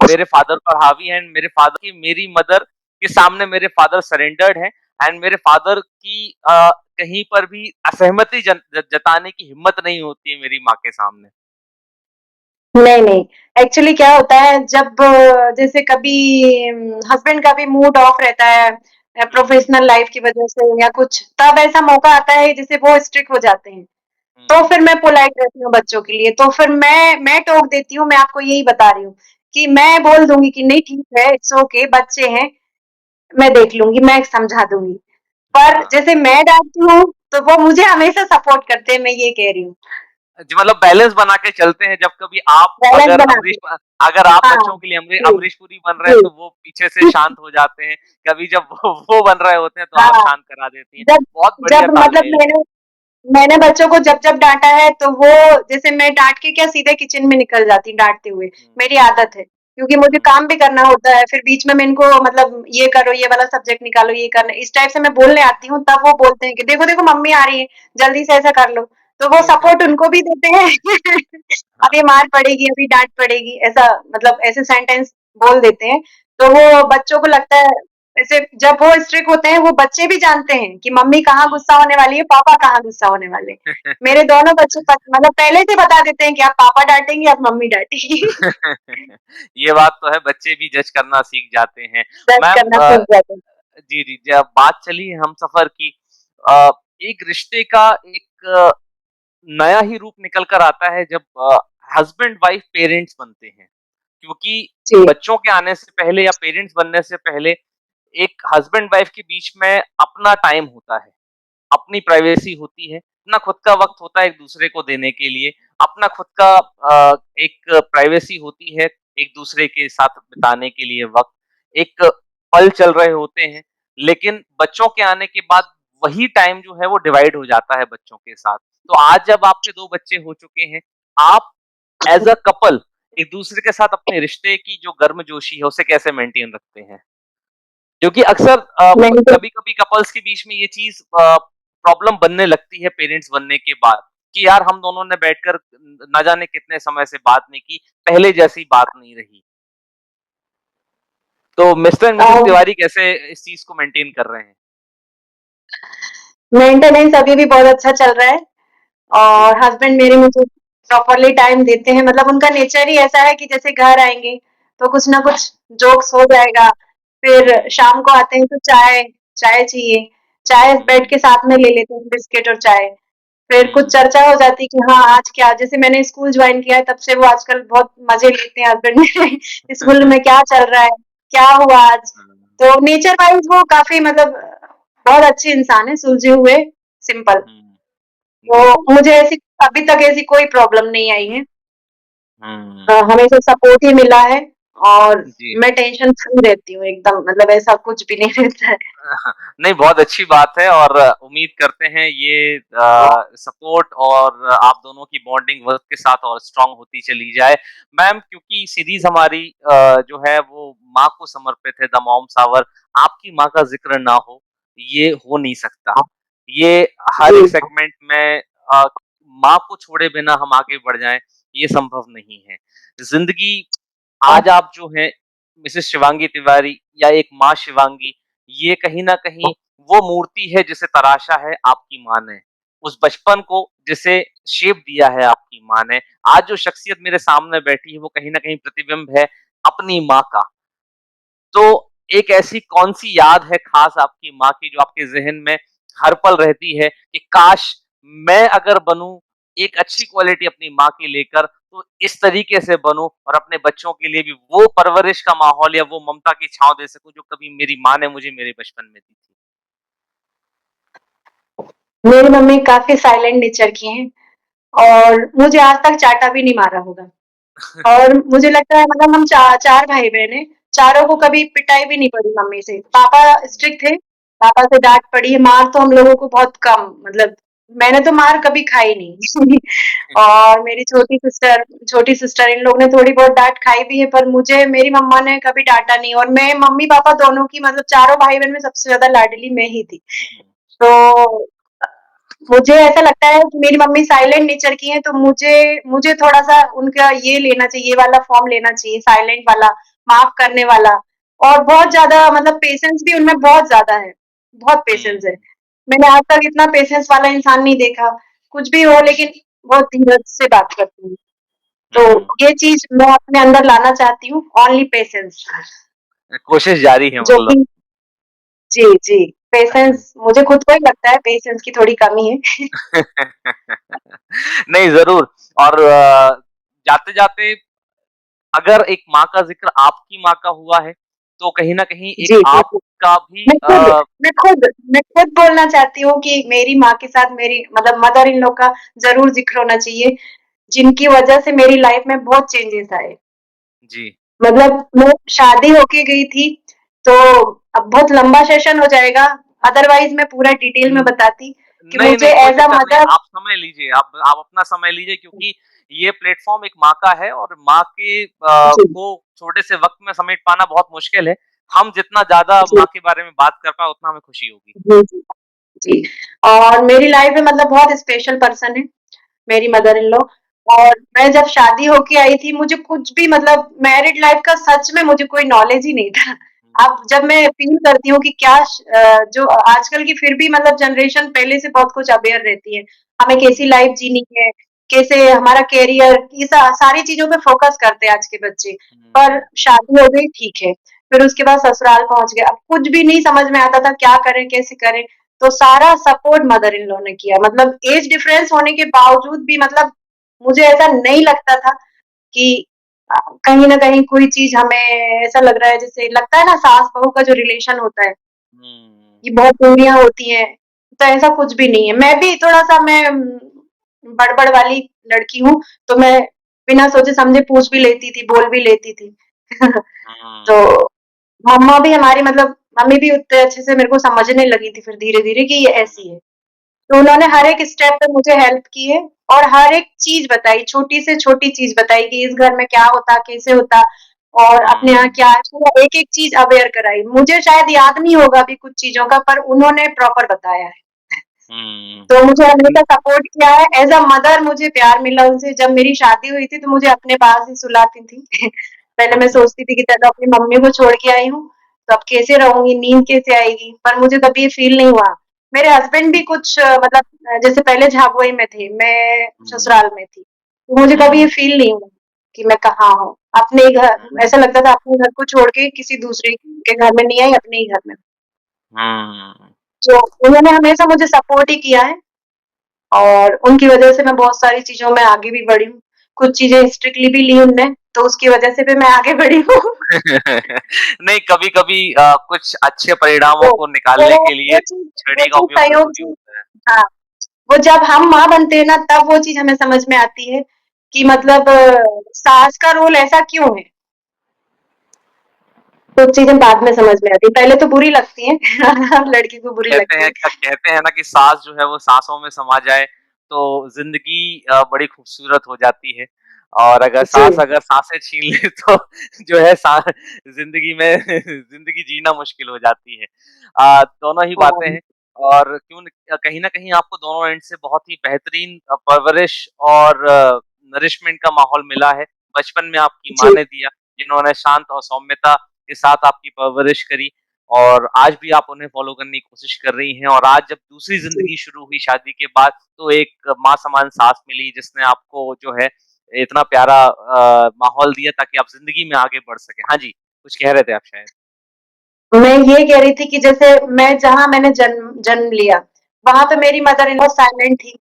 [SPEAKER 1] मेरे फादर पर हावी है एंड मेरे फादर की मेरी मदर के सामने मेरे फादर सरेंडर्ड हैं एंड मेरे फादर की कहीं पर भी असहमति जताने की हिम्मत नहीं होती है मेरी माँ के सामने।
[SPEAKER 2] नहीं, नहीं। एक्चुअली क्या होता है जब जैसे कभी हस्बैंड का भी मूड ऑफ रहता है
[SPEAKER 1] हुँ,
[SPEAKER 2] प्रोफेशनल लाइफ की वजह से या कुछ, तब ऐसा मौका आता है जैसे वो स्ट्रिक्ट हो जाते हैं। तो
[SPEAKER 1] हुँ,
[SPEAKER 2] फिर मैं पोलाइट रहती हूँ बच्चों के लिए, तो फिर मैं टोक देती हूँ, मैं आपको यही बता रही हूँ कि मैं बोल दूँगी कि नहीं ठीक है, इट्स ओके बच्चे हैं, मैं देख लूँगी, मैं समझा दूँगी। पर
[SPEAKER 1] हाँ।
[SPEAKER 2] जैसे मैं डाँटती हूँ, तो वो मुझे हमेशा सपोर्ट करते हैं, मैं ये कह रही हूँ।
[SPEAKER 1] जी, मतलब बैलेंस बना के चलते हैं जब कभी आप
[SPEAKER 2] बैलेंस
[SPEAKER 1] अगर
[SPEAKER 2] बना के
[SPEAKER 1] अगर आप
[SPEAKER 2] हाँ,
[SPEAKER 1] बच्चों के लिए
[SPEAKER 2] जी,
[SPEAKER 1] अमरीश पुरी बन रहे हैं
[SPEAKER 2] जी।
[SPEAKER 1] तो वो पीछे से शांत हो जाते हैं, कभी जब वो बन रहे होते हैं तो आप
[SPEAKER 2] हाँ,
[SPEAKER 1] शांत करा देती हैं।
[SPEAKER 2] जब
[SPEAKER 1] बहुत बढ़िया
[SPEAKER 2] जब मतलब
[SPEAKER 1] तालमेल है।
[SPEAKER 2] मैंने बच्चों को जब-जब डाँटा है तो वो जैसे मैं डाँट के क्या सीधे किचन में निकल जाती डाँटते हुए,
[SPEAKER 1] हुँ,
[SPEAKER 2] मेरी आदत है। क्योंकि मुझे
[SPEAKER 1] हुँ,
[SPEAKER 2] काम भी करना होता है, फिर बीच में मैं इनको मतलब ये करो, ये वाला सब्जेक्ट निकालो, ये करना इस टाइप से मैं बोलने आती हूँ, तब वो बोलते हैं कि देखो-देखो मम्मी आ रही है, जल्दी से ऐसा कर लो। तो वो सपोर्ट उनको भी देते हैं
[SPEAKER 1] हाँ,
[SPEAKER 2] अभी मार पड़ेगी, अभी डाँट पड़ेगी, ऐसा मतलब ऐसे सेंटेंस बोल देते हैं। तो वो बच्चों को लगता है ऐसे जब वो स्ट्रिक्ट होते हैं, वो बच्चे भी जानते हैं कि मम्मी कहाँ
[SPEAKER 1] हुँ।
[SPEAKER 2] गुस्सा होने वाली है, पापा कहाँ गुस्सा होने वाले हैं। मेरे दोनों बच्चे मतलब पहले से बता देते हैं कि आप पापा डाँटेंगे, आप मम्मी डाँटेंगी।
[SPEAKER 1] ये बात तो है, बच्चे भी जज करना सीख जाते हैं।
[SPEAKER 2] जज
[SPEAKER 1] मैम
[SPEAKER 2] करना सीख जाते हैं।
[SPEAKER 1] जी, जी, जब बात चली हमसफ़र की अ, एक रिश्ते का एक नया ही रूप निकल कर आता है जब हस्बैंड वाइफ पेरेंट्स बनते हैं। क्योंकि
[SPEAKER 2] जी।
[SPEAKER 1] बच्चों के आने से पहले या पेरेंट्स बनने से पहले एक हस्बैंड वाइफ के बीच में अपना टाइम होता है, अपनी प्राइवेसी होती है, अपना खुद का वक़्त होता है एक-दूसरे को देने के लिए, अपना खुद का एक प्राइवेसी होती है एक-दूसरे के साथ बिताने के लिए वक़्त, एक पल चल रहे होते हैं, लेकिन बच्चों के आने के बाद वही टाइम जो है वो डिवाइड हो जाता है बच्चों के साथ। तो आज जब आपके 2 बच्चे हो चुके हैं, आप एज़ अ कपल एक-दूसरे के साथ अपने रिश्ते की जो गर्मजोशी है उसे कैसे मेंटेन रखते हैं? क्योंकि अक्सर
[SPEAKER 2] मैंने तो
[SPEAKER 1] कभी-कभी कपल्स के बीच में ये चीज़ प्रॉब्लम बनने लगती है पेरेंट्स बनने के बाद, कि यार हम दोनों ने बैठकर ना जाने कितने समय से बात नहीं की, पहले जैसी बात नहीं रही। तो mister and
[SPEAKER 2] a,
[SPEAKER 1] Mrs Tiwari कैसे इस चीज़ को मेंटेन कर रहे हैं?
[SPEAKER 2] मेंटेनेंस अभी भी बहुत अच्छा चल रहा है
[SPEAKER 1] जी।
[SPEAKER 2] और हस्बैंड मेरे मुझे प्रॉपरली टाइम देते हैं मतलब उनका नेचर ही ऐसा है कि जैसे घर आएँगे, तो कुछ ना कुछ जोक्स हो जाएगा। फिर
[SPEAKER 1] हुँ,
[SPEAKER 2] शाम को आते हैं तो चाय चाय चाहिए, चाय
[SPEAKER 1] हुँ,
[SPEAKER 2] बेड के साथ में ले लेते हैं बिस्किट और चाय। फिर कुछ
[SPEAKER 1] हुँ।
[SPEAKER 2] चर्चा हो जाती कि हाँ, आज क्या जैसे मैंने स्कूल जॉइन किया है तब से वो आजकल बहुत मज़े लेते हैं हस्बैंड मेरे स्कूल में क्या चल रहा है, क्या हुआ आज? तो नेचर वाइज़ वो काफ़ी मतलब बहुत अच्छे इंसान हैं, सुलझे हुए, सिंपल।
[SPEAKER 1] हुँ, जी,
[SPEAKER 2] तो मुझे ऐसी अभी तक ऐसी कोई प्रॉब्लम नहीं आई है।
[SPEAKER 1] हुँ,
[SPEAKER 2] हमेशा सपोर्ट ही मिला है और
[SPEAKER 1] जी।
[SPEAKER 2] मैं टेंशन फ्री रहती हूँ एकदम मतलब ऐसा कुछ भी नहीं रहता है।
[SPEAKER 1] नहीं, बहुत अच्छी बात है और उम्मीद करते हैं ये सपोर्ट और आप दोनों की बॉन्डिंग वक़्त के साथ और स्ट्रॉन्ग होती चली जाए। मैम क्योंकि सीरीज़ हमारी जो है वो माँ को समर्पित है, द मॉम्स आवर, आपकी माँ का ज़िक्र ना हो, ये हो नहीं सकता। ये हर
[SPEAKER 2] जी।
[SPEAKER 1] एक सेगमेंट में माँ को छोड़े बिना हम आगे बढ़ जाएँ, ये संभव नहीं है। ज़िंदगी आज आप जो हैं मिसेस शिवांगी तिवारी या एक माँ शिवांगी, ये कहीं न कहीं वो मूर्ति है जिसे तराशा है आपकी माँ ने। उस बचपन को जिसे शेप दिया है आपकी माँ ने। आज जो शख्सियत मेरे सामने बैठी है वो कहीं न कहीं प्रतिबिंब है अपनी माँ का। तो एक ऐसी कौन-सी याद है ख़ास आपकी माँ की जो आपके ज़हन में हर पल रहती है कि काश मैं अगर बनूँ एक अच्छी क्वालिटी अपनी माँ की लेकर तो इस तरीके से बनूँ और अपने बच्चों के लिए भी वो परवरिश का माहौल या वो ममता की छाँव दे सकूँ जो कभी मेरी माँ ने मुझे मेरे बचपन में दी थी?
[SPEAKER 2] मेरी मम्मी काफ़ी साइलेंट नेचर की हैं और मुझे आज तक चाँटा भी नहीं मारा होगा। और मुझे लगता है मतलब हम 4 भाई-बहन हैं, चारों को
[SPEAKER 1] हुँ,
[SPEAKER 2] कभी पिटाई भी नहीं पड़ी मम्मी से। पापा
[SPEAKER 1] हुँ,
[SPEAKER 2] स्ट्रिक्ट थे, पापा से डाँट पड़ी है, मार तो हम लोगों को बहुत कम मतलब मैंने तो मार कभी खाई नहीं। और मेरी छोटी सिस्टर इन लोग ने थोड़ी बहुत डाँट खाई भी है, पर मुझे मेरी मम्मा ने कभी डाँटा नहीं और मैं मम्मी-पापा दोनों की मतलब चारों भाई-बहन में सबसे ज़्यादा लाडली मैं ही थी।
[SPEAKER 1] हुँ,
[SPEAKER 2] तो मुझे ऐसा लगता है कि मेरी मम्मी साइलेंट नेचर की हैं, तो मुझे मुझे थोड़ा-सा उनका ये लेना चाहिए, ये वाला फॉर्म लेना चाहिए, साइलेंट वाला, माफ़ करने वाला और बहुत
[SPEAKER 1] हुँ,
[SPEAKER 2] ज़्यादा मतलब पेशेंस भी उनमें बहुत ज़्यादा है, बहुत
[SPEAKER 1] हुँ,
[SPEAKER 2] पेशेंस है। मैंने आज तक इतना पेशेंस वाला इंसान नहीं देखा, कुछ भी हो लेकिन बहुत धीरज से बात करती हूँ। तो
[SPEAKER 1] हुँ,
[SPEAKER 2] ये चीज़ मैं अपने अंदर लाना चाहती हूँ, ओनली पेशेंस
[SPEAKER 1] कोशिश जारी है
[SPEAKER 2] जो
[SPEAKER 1] मतलब।
[SPEAKER 2] कि जी, जी, पेशेंस मुझे खुद को ही लगता है पेशेंस की थोड़ी कमी है।
[SPEAKER 1] नहीं, ज़रूर और जाते-जाते अगर एक माँ का ज़िक्र आपकी माँ का हुआ है, तो कहीं न कहीं एक
[SPEAKER 2] जी, जी, जी।
[SPEAKER 1] आपका भी
[SPEAKER 2] मैं खुद मैं खुद मैं खुद बोलना चाहती हूँ कि मेरी माँ के साथ मेरी मतलब मदर इन लॉ का ज़रूर ज़िक्र होना चाहिए, जिनकी वज़ह से मेरी लाइफ़ में बहुत चेंजेस आए।
[SPEAKER 1] जी।
[SPEAKER 2] मतलब मैं शादी होके गई थी, तो अब बहुत लंबा सेशन हो जाएगा, अदरवाइज़ मैं पूरा डिटेल में
[SPEAKER 1] हुँ,
[SPEAKER 2] बताती कि
[SPEAKER 1] नहीं,
[SPEAKER 2] मुझे
[SPEAKER 1] नहीं, कोई
[SPEAKER 2] एज़ अ
[SPEAKER 1] दिक्कत नहीं,
[SPEAKER 2] मदर
[SPEAKER 1] आप समय लीजिए, आप अपना समय लीजिए क्योंकि ये प्लेटफ़ॉर्म एक माँ का है और माँ के
[SPEAKER 2] जी,
[SPEAKER 1] को छोटे से वक़्त में समेट पाना बहुत मुश्किल है। हम जितना ज़्यादा
[SPEAKER 2] जी,
[SPEAKER 1] माँ के बारे में बात कर पाएँ, उतना हमें खुशी होगी।
[SPEAKER 2] जी, जी, जी। और मेरी लाइफ़ में मतलब बहुत स्पेशल पर्सन है, मेरी
[SPEAKER 1] जी।
[SPEAKER 2] मदर इन लॉ और मैं जब शादी होके आई थी, मुझे कुछ भी मतलब मैरिड लाइफ़ का सच में मुझे कोई नॉलेज ही नहीं था। अब
[SPEAKER 1] हुँ,
[SPEAKER 2] जब मैं फ़ील करती हूँ कि क्या जो आजकल की फिर भी मतलब जनरेशन पहले से बहुत कुछ अवेयर रहती है। हमें कैसी
[SPEAKER 1] हुँ,
[SPEAKER 2] लाइफ़ जीनी है, कैसे हमारा करियर ये सारी चीज़ों पे फ़ोकस करते हैं आज के बच्चे। पर
[SPEAKER 1] हुँ,
[SPEAKER 2] शादी हो गई ठीक है, फिर उसके बाद ससुराल पहुँच गए। अब कुछ भी नहीं समझ में आता था क्या करें, कैसे करें? तो सारा सपोर्ट मदर इन लॉ ने किया। मतलब एज डिफरेंस होने के बावजूद भी मतलब मुझे ऐसा नहीं लगता था कि कहीं न कहीं कोई चीज़ हमें ऐसा लग रहा है जैसे लगता है ना सास-बहू का जो रिलेशन होता है,
[SPEAKER 1] हुँ,
[SPEAKER 2] कि बहुत दूरियाँ होती हैं, तो ऐसा कुछ भी नहीं है। मैं भी थोड़ा-सा बड़बड़ वाली लड़की हूँ, तो मैं बिना सोचे-समझे पूछ भी लेती थी, बोल भी लेती थी। तो
[SPEAKER 1] हुँ,
[SPEAKER 2] मम्मा भी हमारी मतलब मम्मी भी उतने अच्छे से मेरे को समझने लगी थी फिर धीरे-धीरे कि ये ऐसी है। तो उन्होंने
[SPEAKER 1] हुँ,
[SPEAKER 2] हर एक स्टेप पे मुझे हेल्प की है और हर एक चीज़ बताई, छोटी से छोटी चीज़ बताई कि इस घर में क्या होता, कैसे होता और अपने यहाँ
[SPEAKER 1] हुँ,
[SPEAKER 2] क्या है, पूरा एक-एक चीज़ अवेयर कराई। मुझे शायद याद नहीं होगा अभी कुछ चीज़ों का पर उन्होंने प्रॉपर बताया है।
[SPEAKER 1] हुँ,
[SPEAKER 2] तो मुझे
[SPEAKER 1] हुँ,
[SPEAKER 2] हमेशा सपोर्ट किया है, एज़ अ मदर मुझे प्यार मिला उनसे। जब मेरी शादी हुई थी तो मुझे अपने पास ही सुलाती थी। पहले मैं सोचती थी कि चलो अपनी मम्मी को छोड़ के आई हूँ, तो अब कैसे रहूँगी, नींद कैसे आएगी? पर मुझे कभी ये फ़ील नहीं हुआ। मेरे हस्बैंड भी कुछ मतलब जैसे पहले झाबुआ में थे, मैं
[SPEAKER 1] हुँ,
[SPEAKER 2] ससुराल में थी। तो मुझे कभी ये
[SPEAKER 1] हुँ,
[SPEAKER 2] फ़ील नहीं हुआ कि मैं कहाँ हूँ। अपने ही घर
[SPEAKER 1] हुँ,
[SPEAKER 2] ऐसा लगता था अपने घर को छोड़ के किसी दूसरे के घर में नहीं आई, अपने ही घर में।
[SPEAKER 1] हुँ।
[SPEAKER 2] तो उन्होंने हमेशा मुझे सपोर्ट ही किया है। और उनकी वजह से मैं बहुत सारी चीज़ों में आगे भी बढ़ी हूँ। कुछ चीज़ें स्ट्रिक्टली भी ली उनने, तो उसकी वजह से भी मैं आगे बढ़ी हूँ।
[SPEAKER 1] नहीं, कभी-कभी कुछ अच्छे परिणामों
[SPEAKER 2] तो
[SPEAKER 1] को निकालने के लिए
[SPEAKER 2] वो
[SPEAKER 1] छड़ी का
[SPEAKER 2] चीज़
[SPEAKER 1] उपयोग
[SPEAKER 2] संयोग
[SPEAKER 1] ज़रूरी
[SPEAKER 2] से
[SPEAKER 1] होता है।
[SPEAKER 2] हाँ, वो जब हम माँ बनते हैं ना तब वो चीज़ हमें समझ में आती है कि
[SPEAKER 1] हुँ,
[SPEAKER 2] मतलब सास का रोल ऐसा क्यों है? कुछ चीज़ें बाद में समझ में आती हैं, पहले तो बुरी लगती हैं, हर लड़की को बुरी लगती है।
[SPEAKER 1] कहते हैं ना कि सास जो है वो साँसों में समा जाए, तो ज़िंदगी बड़ी खूबसूरत हो जाती है और
[SPEAKER 2] जी,
[SPEAKER 1] अगर साँसें छीन ले तो जो है सा ज़िंदगी में ज़िंदगी जीना मुश्किल हो जाती है। दोनों ही बातें
[SPEAKER 2] हाँ,
[SPEAKER 1] हैं और कहीं न कहीं आपको दोनों एंड से बहुत ही बेहतरीन परवरिश और नरिशमेंट का माहौल मिला है। बचपन में आपकी माँ
[SPEAKER 2] जी,
[SPEAKER 1] ने दिया, जिन्होंने शांत और सौम्यता के साथ आपकी परवरिश करी और आज भी आप उन्हें फ़ॉलो करने की कोशिश कर रही हैं और आज जब दूसरी
[SPEAKER 2] जी।
[SPEAKER 1] ज़िंदगी शुरू हुई शादी के बाद, तो एक माँ समान सास मिली जिसने आपको जो है इतना प्यारा माहौल दिया ताकि आप ज़िंदगी में आगे बढ़ सकें। हाँ जी, कुछ कह रहे थे आप शायद?
[SPEAKER 2] मैं ये कह रही थी कि जैसे मैं जहाँ मैंने जन्म जन्म लिया, वहाँ पे मेरी मदर इन लॉ साइलेंट थी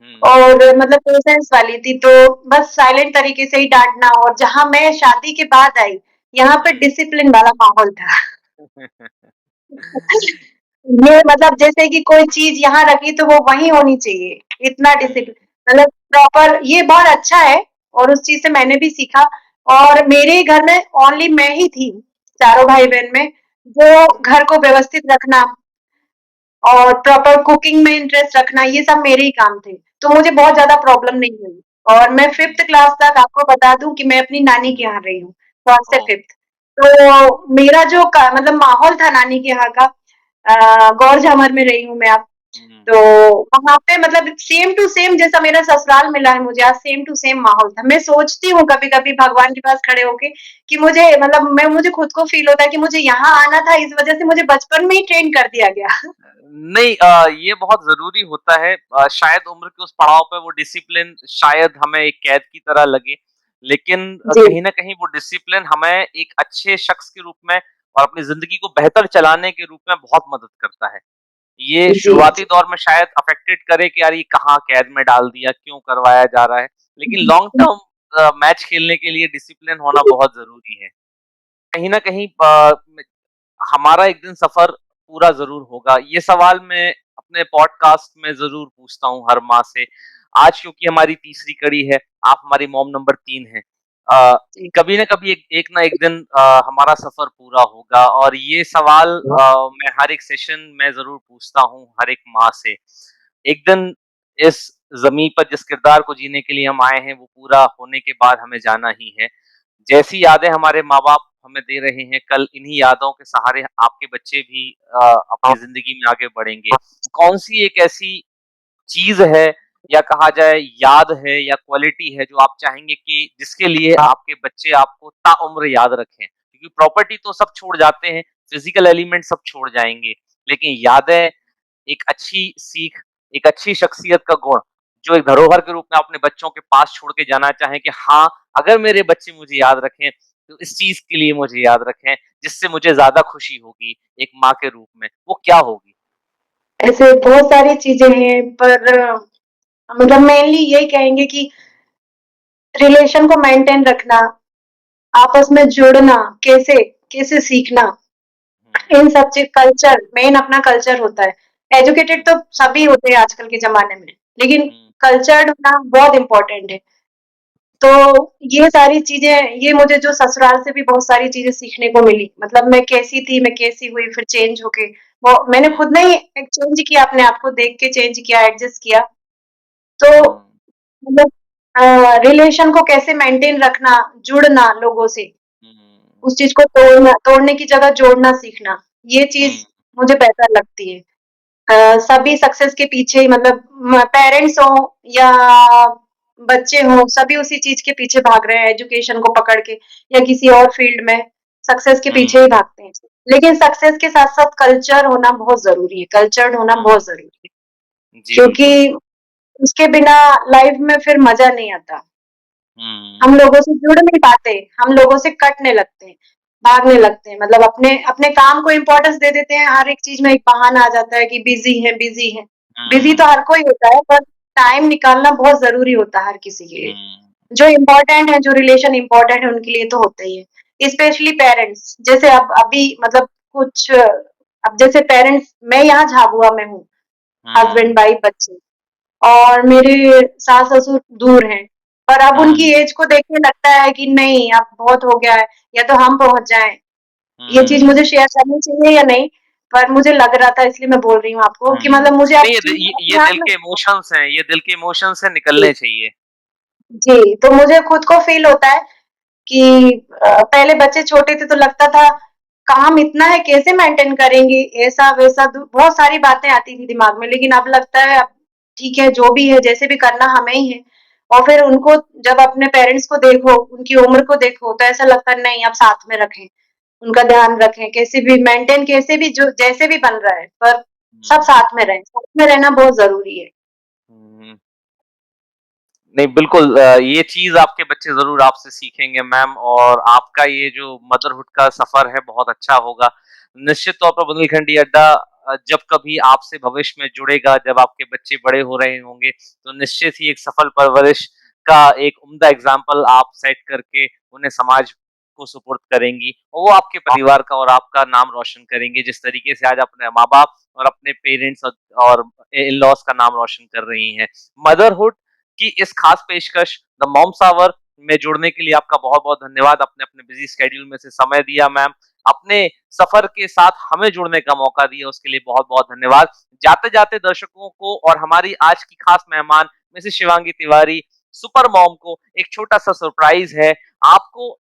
[SPEAKER 1] हुँ,
[SPEAKER 2] और मतलब पेशेंस वाली थी, तो बस साइलेंट तरीके से ही डाँटना और जहाँ मैं शादी के बाद आई, यहाँ पे
[SPEAKER 1] हुँ।
[SPEAKER 2] डिसिप्लिन वाला माहौल था। ये मतलब जैसे कि कोई चीज़ यहाँ रखी तो वो वहीं होनी चाहिए, इतना
[SPEAKER 1] हुँ,
[SPEAKER 2] डिसिप्लिन मतलब प्रॉपर ये बहुत अच्छा है और उस चीज़ से मैंने भी सीखा और मेरे घर में ओनली मैं ही थी, चारों
[SPEAKER 1] हुँ,
[SPEAKER 2] भाई-बहन में, जो
[SPEAKER 1] हुँ,
[SPEAKER 2] घर को व्यवस्थित रखना और प्रॉपर कुकिंग में इंटरेस्ट रखना, ये सब मेरे ही काम थे। तो मुझे बहुत ज़्यादा प्रॉब्लम नहीं हुई और मैं
[SPEAKER 1] हुँ,
[SPEAKER 2] 5th क्लास तक आपको बता दूँ कि मैं अपनी नानी के
[SPEAKER 1] हुँ।
[SPEAKER 2] यहाँ रही हूँ, 1st से
[SPEAKER 1] ओह!
[SPEAKER 2] 5th। तो मेरा जो क मतलब माहौल था नानी के यहाँ का गौर-झामर में रही हूँ मैं अब।
[SPEAKER 1] हुँ,
[SPEAKER 2] तो वहाँ पे मतलब सेम टू सेम जैसा मेरा ससुराल मिला है मुझे आज सेम टू सेम माहौल था। मैं सोचती हूँ कभी-कभी भगवान के पास खड़े होके कि मुझे खुद को फ़ील होता है कि मुझे यहाँ आना था इस वज़ह से मुझे बचपन में ही ट्रेन कर दिया गया।
[SPEAKER 1] नहीं ये बहुत ज़रूरी होता है शायद उम्र के उस पड़ाव पे वो डिसिप्लिन शायद हमें एक कैद की तरह लगे, लेकिन
[SPEAKER 2] जी,
[SPEAKER 1] कहीं न कहीं वो डिसिप्लिन हमें एक अच्छे शख्स के रूप में और अपनी ज़िंदगी को बेहतर चलाने के रूप में बहुत मदद करता है। ये
[SPEAKER 2] जी,
[SPEAKER 1] शुरुआती
[SPEAKER 2] जी।
[SPEAKER 1] दौर में शायद अफेक्टेड करे कि यार ये कहाँ कैद में डाल दिया, क्यों करवाया जा रहा है, लेकिन लॉन्ग टर्म मैच खेलने के लिए डिसिप्लिन होना बहुत ज़रूरी है। कहीं न कहीं हमारा एक दिन सफ़र पूरा ज़रूर होगा। ये सवाल मैं अपने पॉडकास्ट में ज़रूर पूछता हूँ हर माह से। आज क्योंकि हमारी तीसरी कड़ी है, आप हमारी मॉम नंबर 3 हैं। अ,
[SPEAKER 2] जी।
[SPEAKER 1] कभी न कभी एक एक ना एक दिन हमारा सफ़र पूरा होगा और ये सवाल मैं हर एक सेशन में ज़रूर पूछता हूँ, हर एक माह से। एक दिन इस ज़मीं पर जिस किरदार को जीने के लिए हम आए हैं, वो पूरा होने के बाद हमें जाना ही है। जैसी यादें हमारे माँ-बाप हमें दे रहे हैं, कल इन्हीं यादों के सहारे आपके बच्चे भी अपनी ज़िंदगी में आगे बढ़ेंगे। कौन-सी एक ऐसी चीज़ है या कहा जाए याद है या क्वालिटी है जो आप चाहेंगे कि जिसके लिए आपके बच्चे आपको ताउम्र याद रखें? क्योंकि प्रॉपर्टी तो सब छोड़ जाते हैं, फिज़िकल एलिमेंट सब छोड़ जाएँगे, लेकिन यादें एक अच्छी सीख, एक अच्छी शख्सियत का गुण, जो एक धरोहर के रूप में अपने बच्चों के पास छोड़ के जाना चाहें कि हाँ, अगर मेरे बच्चे मुझे याद रखें, तो इस चीज़ के लिए मुझे याद रखें, जिससे मुझे ज़्यादा खुशी होगी एक माँ के रूप में, वो क्या होगी?
[SPEAKER 2] ऐसे बहुत सारी चीज़ें हैं पर मतलब मेनली यही कहेंगे कि रिलेशन को मेंटेन रखना, आपस में जुड़ना, कैसे कैसे सीखना,
[SPEAKER 1] हुँ,
[SPEAKER 2] इन सब चीज़ कल्चर मेन अपना कल्चर होता है। एजुकेटेड
[SPEAKER 1] हुँ,
[SPEAKER 2] तो सभी होते हैं आजकल के ज़माने में, लेकिन
[SPEAKER 1] हुँ,
[SPEAKER 2] कल्चर्ड होना बहुत इम्पोर्टेंट है। तो ये सारी चीज़ें ये मुझे जो ससुराल से भी बहुत सारी चीज़ें सीखने को मिली। मतलब मैं कैसी थी, मैं कैसी हुई, फिर चेंज होके वो मैंने
[SPEAKER 1] हुँ,
[SPEAKER 2] खुद ने ही एक चेंज किया अपने आप को देख के चेंज किया, एडजस्ट किया। तो
[SPEAKER 1] हुँ,
[SPEAKER 2] मतलब रिलेशन को कैसे मेंटेन रखना, जुड़ना लोगों से,
[SPEAKER 1] हुँ,
[SPEAKER 2] उस चीज़ को तोड़ने की जगह जोड़ना सीखना, ये चीज़
[SPEAKER 1] हुँ,
[SPEAKER 2] मुझे बेहतर लगती है। सभी सक्सेस के पीछे ही मतलब पेरेंट्स हों या बच्चे हों, सभी उसी चीज़ के पीछे भाग रहे हैं एजुकेशन को पकड़ के या किसी और फील्ड में सक्सेस के
[SPEAKER 1] हुँ,
[SPEAKER 2] पीछे ही भागते हैं। लेकिन सक्सेस के साथ-साथ कल्चर होना बहुत ज़रूरी है, कल्चर्ड होना
[SPEAKER 1] हुँ,
[SPEAKER 2] बहुत ज़रूरी है।
[SPEAKER 1] जी,
[SPEAKER 2] क्योंकि
[SPEAKER 1] बिल्कुल।
[SPEAKER 2] उसके बिना लाइफ में फिर मज़ा नहीं आता।
[SPEAKER 1] हुँ,
[SPEAKER 2] हम लोगों से जुड़ नहीं पाते, हम लोगों से कटने लगते हैं, भागने लगते हैं। मतलब अपने अपने काम को इम्पोर्टेंस दे देते हैं, हर एक चीज़ में एक बहाना आ जाता है कि बिज़ी हैं, बिज़ी हैं। बिज़ी तो
[SPEAKER 1] हुँ,
[SPEAKER 2] हर कोई होता है, पर टाइम निकालना बहुत ज़रूरी होता है हर किसी के लिए।
[SPEAKER 1] हुँ,
[SPEAKER 2] जो इम्पोर्टेंट है, जो रिलेशन इम्पोर्टेंट है, उनके लिए तो होता ही है। स्पेशली पेरेंट्स, जैसे अब अभी मतलब कुछ अब जैसे पेरेंट्स मैं यहाँ झाबुआ में हूँ,
[SPEAKER 1] हुँ,
[SPEAKER 2] हस्बैंड, वाइफ, बच्चे। और मेरे सास-ससुर दूर हैं। पर अब
[SPEAKER 1] हुँ,
[SPEAKER 2] उनकी एज को देख के लगता है कि नहीं अब बहुत हो गया है, या तो हम पहुँच जाएँ। ये चीज़
[SPEAKER 1] हुँ,
[SPEAKER 2] मुझे शेयर करनी चाहिए या नहीं? पर मुझे लग रहा था इसलिए मैं बोल रही हूँ आपको कि
[SPEAKER 1] हुँ।
[SPEAKER 2] मतलब मुझे अब
[SPEAKER 1] नहीं
[SPEAKER 2] चीज़
[SPEAKER 1] ये
[SPEAKER 2] अपने आप
[SPEAKER 1] दिल
[SPEAKER 2] में
[SPEAKER 1] के इमोशंस हैं, ये दिल के इमोशंस हैं,
[SPEAKER 2] जी,
[SPEAKER 1] निकलने चाहिए।
[SPEAKER 2] जी, तो मुझे खुद को फ़ील होता है कि पहले बच्चे छोटे थे तो लगता था काम इतना है कैसे मेंटेन करेंगे, ऐसा-वैसा बहुत सारी बातें आती थी दिमाग में, लेकिन अब लगता है अब ठीक है जो भी है, जैसे भी करना हमें ही है। और फिर उनको जब अपने पेरेंट्स को देखो, उनकी उम्र को देखो तो ऐसा लगता है नहीं अब साथ में रखें, उनका ध्यान रखें, कैसे भी मेंटेन कैसे भी जो जैसे भी बन रहा है, पर सब
[SPEAKER 1] हुँ,
[SPEAKER 2] साथ में रहें, साथ में रहना बहुत ज़रूरी है।
[SPEAKER 1] हुँ। नहीं, बिल्कुल ये चीज़ आपके बच्चे ज़रूर आपसे सीखेंगे मैम और आपका ये जो मदरहुड का सफ़र है बहुत अच्छा होगा। निश्चित तौर पर बुंदेलखंडी अड्डा जब कभी आपसे भविष्य में जुड़ेगा, जब आपके बच्चे बड़े हो रहे होंगे, तो निश्चित ही एक सफल परवरिश का एक उम्दा एग्ज़ाम्पल आप सेट करके उन्हें समाज को सुपुर्द करेंगी और वो आपके परिवार का और आपका नाम रोशन करेंगे, जिस तरीके से आज अपने माँ-बाप और अपने पेरेंट्स और इन-लॉज़ का नाम रोशन कर रही हैं। मदरहुड की इस खास पेशकश द मॉम्स आवर में जुड़ने के लिए आपका बहुत-बहुत धन्यवाद। आपने अपने बिज़ी शेड्यूल में से समय दिया मैम। अपने सफ़र के साथ हमें जुड़ने का मौका दिया उसके लिए बहुत-बहुत धन्यवाद। जाते-जाते दर्शकों को और हमारी आज की खास मेहमान Mrs Shivangi Tiwari super mom को एक छोटा-सा सरप्राइज़ है। आपको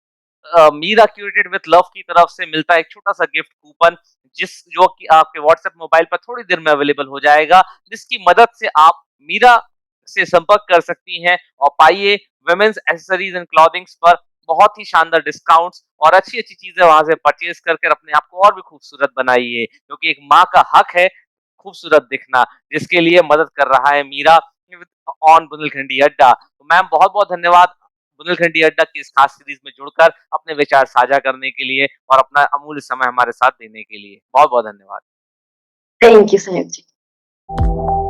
[SPEAKER 1] मीरा क्यूरेटेड विथ लव की तरफ से मिलता है एक छोटा-सा गिफ्ट कूपन जो कि आपके व्हाट्सएप मोबाइल पर थोड़ी देर में अवेलेबल हो जाएगा, जिसकी मदद से आप मीरा से संपर्क कर सकती हैं और पाइए वुमेन्स एक्सेसरीज एंड क्लॉथिंग्स पर बहुत ही शानदार डिस्काउंट्स और अच्छी-अच्छी चीज़ें वहाँ से परचेज़ कर अपने आप को और भी खूबसूरत बनाइए, क्योंकि एक माँ का हक है खूबसूरत दिखना, जिसके लिए मदद कर रहा है मीरा ऑन बुंदेलखंडी अड्डा। तो मैम बहुत-बहुत धन्यवाद बुंदेलखंडी अड्डा की इस खास सीरीज़ में जुड़कर अपने विचार साझा करने के लिए और अपना अमूल्य समय हमारे साथ देने के लिए। बहुत-बहुत धन्यवाद।
[SPEAKER 2] थैंक यू, साहेब जी।